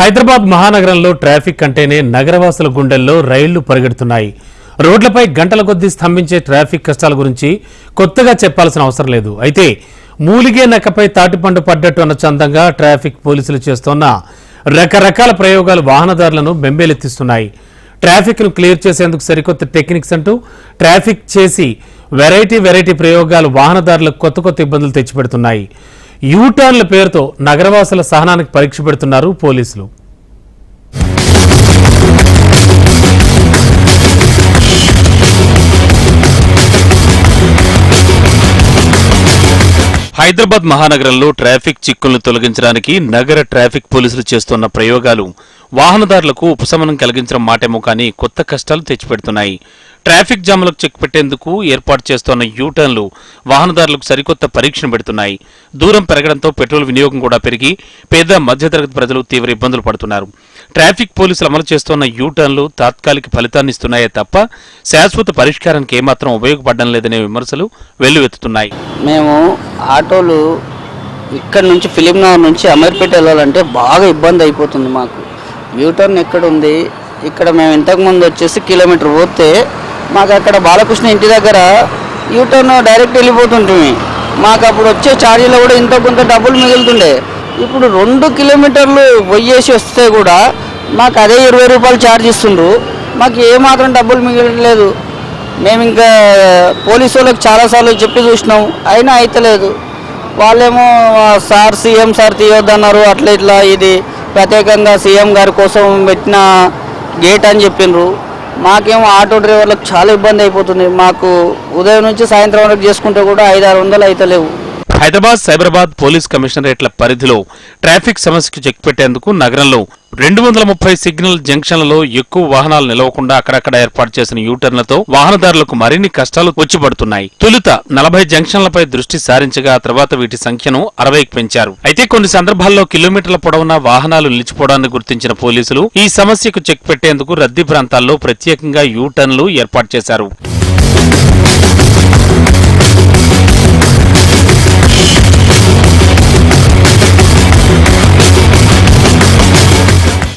హైదరాబాద్ మహానగరంలో ట్రాఫిక్ అంటేనే నగరవాసుల గుండెల్లో రైళ్లు పరిగెడుతున్నాయి. రోడ్లపై గంటల కొద్దీ స్తంభించే ట్రాఫిక్ కష్టాల గురించి కొత్తగా చెప్పాల్సిన అవసరం లేదు. అయితే మూలిగే నక్కపై తాటిపండు పడ్డట్టు అన్న చందంగా ట్రాఫిక్ పోలీసులు చేస్తున్న రకరకాల ప్రయోగాలు వాహనదారులను బెంబేలెత్తిస్తున్నాయి. ట్రాఫిక్ ను క్లియర్ చేసేందుకు సరికొత్త టెక్నిక్స్ అంటూ ట్రాఫిక్ చేసి వెరైటీ ప్రయోగాలు వాహనదారులకు కొత్త ఇబ్బందులు తెచ్చిపెడుతున్నాయి. యూటర్న్ల పేరుతో నగరవాసుల సహనానికి పరీక్ష పెడుతున్నారు పోలీసులు. హైదరాబాద్ మహానగరంలో ట్రాఫిక్ చిక్కులను తొలగించడానికి నగర ట్రాఫిక్ పోలీసులు చేస్తున్న ప్రయోగాలు వాహనదారులకు ఉపశమనం కలిగించడం మాటేమో కానీ కొత్త కష్టాలు తెచ్చిపెడుతున్నాయి. ట్రాఫిక్ జామ్లకు చెక్ పెట్టేందుకు ఏర్పాటు చేస్తున్న యూటర్న్లు వాహనదారులకు సరికొత్త పరీక్షను పెడుతున్నాయి. దూరం పెరగడంతో పెట్రోల్ వినియోగం కూడా పెరిగి పేద మధ్యతరగతి ప్రజలు తీవ్ర ఇబ్బందులు పడుతున్నారు. ట్రాఫిక్ పోలీసులు అమలు చేస్తున్న యూటర్న్లు తాత్కాలిక ఫలితాన్ని ఇస్తున్నాయే తప్ప శాశ్వత పరిష్కారానికి ఏమాత్రం ఉపయోగపడడం లేదనే విమర్శలు వెల్లువెత్తుతున్నాయి. మేము ఆటోలు ఇక్కడ నుంచి ఫిలింనగర్ నుంచి అమీర్పేట వెళ్ళాలంటే బాగా ఇబ్బంది అయిపోతుంది. మాకు యూటర్న్ ఎక్కడ ఉంది? ఇక్కడ మేము ఇంతకుముందు వచ్చేసి కిలోమీటర్ పోతే మాకు అక్కడ బాలకృష్ణ ఇంటి దగ్గర యూటర్న్ డైరెక్ట్ వెళ్ళిపోతుంటుంది. మాకు అప్పుడు వచ్చే ఛార్జీలో కూడా ఇంత కొంత డబ్బులు మిగులుతుండే. ఇప్పుడు 2 కిలోమీటర్లు పోయేసి వస్తే కూడా మాకు అదే 20 రూపాయలు ఛార్జ్ ఇస్తుండ్రు. మాకు ఏమాత్రం డబ్బులు మిగలట్లేదు. మేము ఇంకా పోలీసు వాళ్ళకి చాలాసార్లు చెప్పి చూసినాం, అయినా అయితలేదు. వాళ్ళేమో సార్ సీఎం సార్ తీయొద్దన్నారు, అట్లా ఇట్లా ఇది ప్రత్యేకంగా సీఎం గారి కోసం పెట్టిన గేట్ అని చెప్పిండ్రు. మాకేమో ఆటో డ్రైవర్లకు చాలా ఇబ్బంది అయిపోతుంది. మాకు ఉదయం నుంచి సాయంత్రం వరకు చేసుకుంటే కూడా 500-600 అయితలేవు. హైదరాబాద్ సైబరాబాద్ పోలీస్ కమిషనరేట్ల పరిధిలో ట్రాఫిక్ సమస్యకు చెక్ పెట్టేందుకు నగరంలో 230 సిగ్నల్ జంక్షన్లలో ఎక్కువ వాహనాలు నిలవకుండా అక్కడక్కడ ఏర్పాటు చేసిన యూటర్న్లతో వాహనదారులకు మరిన్ని కష్టాలు వచ్చిపడుతున్నాయి. తొలుత 40 జంక్షన్లపై దృష్టి సారించగా తర్వాత వీటి సంఖ్యను 60కి పెంచారు. అయితే కొన్ని సందర్భాల్లో కిలోమీటర్ల పొడవునా వాహనాలు నిలిచిపోవడాన్ని గుర్తించిన పోలీసులు ఈ సమస్యకు చెక్ పెట్టేందుకు రద్దీ ప్రాంతాల్లో ప్రత్యేకంగా యూటర్న్లు ఏర్పాటు చేశారు.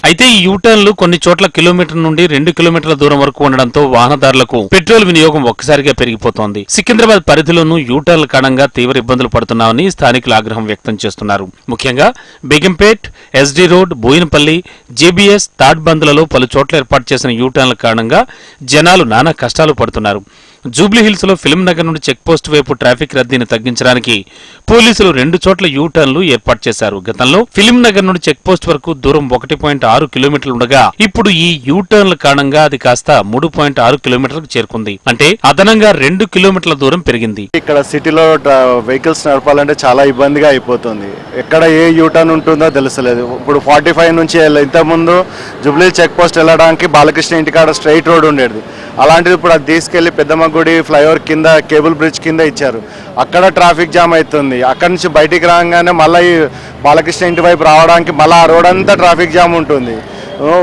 అయితే ఈ యూటర్న్లు కొన్ని చోట్ల కిలోమీటర్ నుండి 2 కిలోమీటర్ల దూరం వరకు ఉండడంతో వాహనదారులకు పెట్రోల్ వినియోగం ఒక్కసారిగా పెరిగిపోతోంది. సికింద్రాబాద్ పరిధిలోనూ యూటర్న్ల కారణంగా తీవ్ర ఇబ్బందులు పడుతున్నామని స్థానికులు ఆగ్రహం వ్యక్తం చేస్తున్నారు. ముఖ్యంగా Begumpet, SD road, Bowenpally, JBS, తాడ్బందులలో పలు చోట్ల ఏర్పాటు చేసిన యూటర్న్ల కారణంగా జనాలు నానా కష్టాలు పడుతున్నారు. జూబ్లీహిల్స్ లో ఫిలిం నగర్ నుండి చెక్ పోస్ట్ వైపు ట్రాఫిక్ రద్దీని తగ్గించడానికి పోలీసులు 2 చోట్ల యూటర్న్లు ఏర్పాటు చేశారు. గతంలో ఫిలిం నగర్ నుండి చెక్ పోస్ట్ వరకు దూరం 1.6 కిలోమీటర్లు ఉండగా ఇప్పుడు ఈ యూటర్న్ల కారణంగా అది కాస్త 3.6 కిలోమీటర్లకు చేరుకుంది. అంటే అదనంగా 2 కిలోమీటర్ల దూరం పెరిగింది. ఇక్కడ సిటీలో వెహికల్స్ నడపాలంటే చాలా ఇబ్బందిగా అయిపోతుంది. ఎక్కడ ఏ యూటర్న్ ఉంటుందో తెలుసలేదు. ఇప్పుడు 45 నుంచి ఇంతకుముందు జూబ్లీ చెక్ పోస్ట్ వెళ్ళడానికి బాలకృష్ణ ఇంటికాడ స్ట్రైట్ రోడ్ ఉండేది. అలాంటిది ఇప్పుడు అది తీసుకెళ్లి పెద్దమ్మగుడి ఫ్లైఓవర్ కింద కేబుల్ బ్రిడ్జ్ కింద ఇచ్చారు. అక్కడ ట్రాఫిక్ జామ్ అవుతుంది. అక్కడి నుంచి బయటికి రాగానే మళ్ళీ బాలకృష్ణ ఇంటి వైపు రావడానికి మళ్ళీ ఆ రోడ్ అంతా ట్రాఫిక్ జామ్ ఉంటుంది.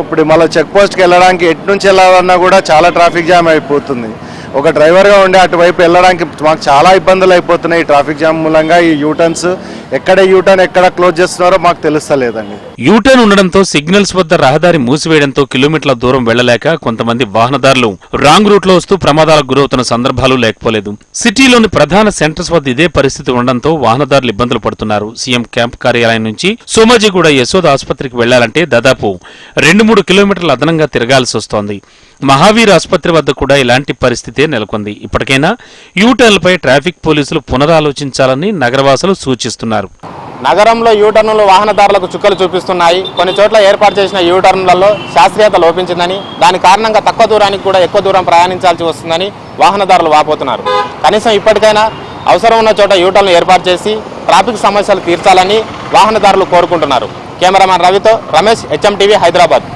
ఇప్పుడు మళ్ళీ చెక్ పోస్ట్కి వెళ్ళడానికి ఎటు నుంచి వెళ్ళాలన్నా కూడా చాలా ట్రాఫిక్ జామ్ అయిపోతుంది. ఒక డ్రైవర్గా ఉండి అటువైపు వెళ్ళడానికి మాకు చాలా ఇబ్బందులు అయిపోతున్నాయి. ఈ ట్రాఫిక్ జామ్ మూలంగా ఈ యూటర్న్స్ ఎక్కడ యూటర్న్ ఎక్కడ క్లోజ్ చేస్తున్నారో మాకు తెలుస్తలేదండి. యూటర్న్ ఉండడంతో సిగ్నల్స్ వద్ద రహదారి మూసివేయడంతో కిలోమీటర్ల దూరం వెళ్లలేక కొంతమంది వాహనదారులు రాంగ్ రూట్ లో వస్తూ ప్రమాదాలకు గురవుతున్న సందర్భాలు లేకపోలేదు. సిటీలోని ప్రధాన సెంటర్స్ వద్ద ఇదే పరిస్థితి ఉండడంతో వాహనదారులు ఇబ్బందులు పడుతున్నారు. సీఎం క్యాంప్ కార్యాలయం నుంచి సోమాజిగూడ యశోద ఆసుపత్రికి వెళ్లాలంటే దాదాపు 2-3 కిలోమీటర్లు అదనంగా తిరగాల్సి వస్తోంది. మహావీర్ ఆసుపత్రి వద్ద కూడా ఇలాంటి పరిస్థితే నెలకొంది. ఇప్పటికైనా యూటర్న్లపై ట్రాఫిక్ పోలీసులు పునరాలోచించాలని నగరవాసులు సూచిస్తున్నారు. నగరంలో యూటర్న్లు వాహనదారులకు చుక్కలు చూపిస్తున్నాయి. కొన్ని చోట్ల ఏర్పాటు చేసిన యూటర్న్లలో శాస్త్రీయత లోపించిందని, దాని కారణంగా తక్కువ దూరానికి కూడా ఎక్కువ దూరం ప్రయాణించాల్సి వస్తుందని వాహనదారులు వాపోతున్నారు. కనీసం ఇప్పటికైనా అవసరం ఉన్న చోట యూటర్న్లు ఏర్పాటు చేసి ట్రాఫిక్ సమస్యలు తీర్చాలని వాహనదారులు కోరుకుంటున్నారు. కెమెరామెన్ రవితో రమేష్, HM టీవీ, హైదరాబాద్.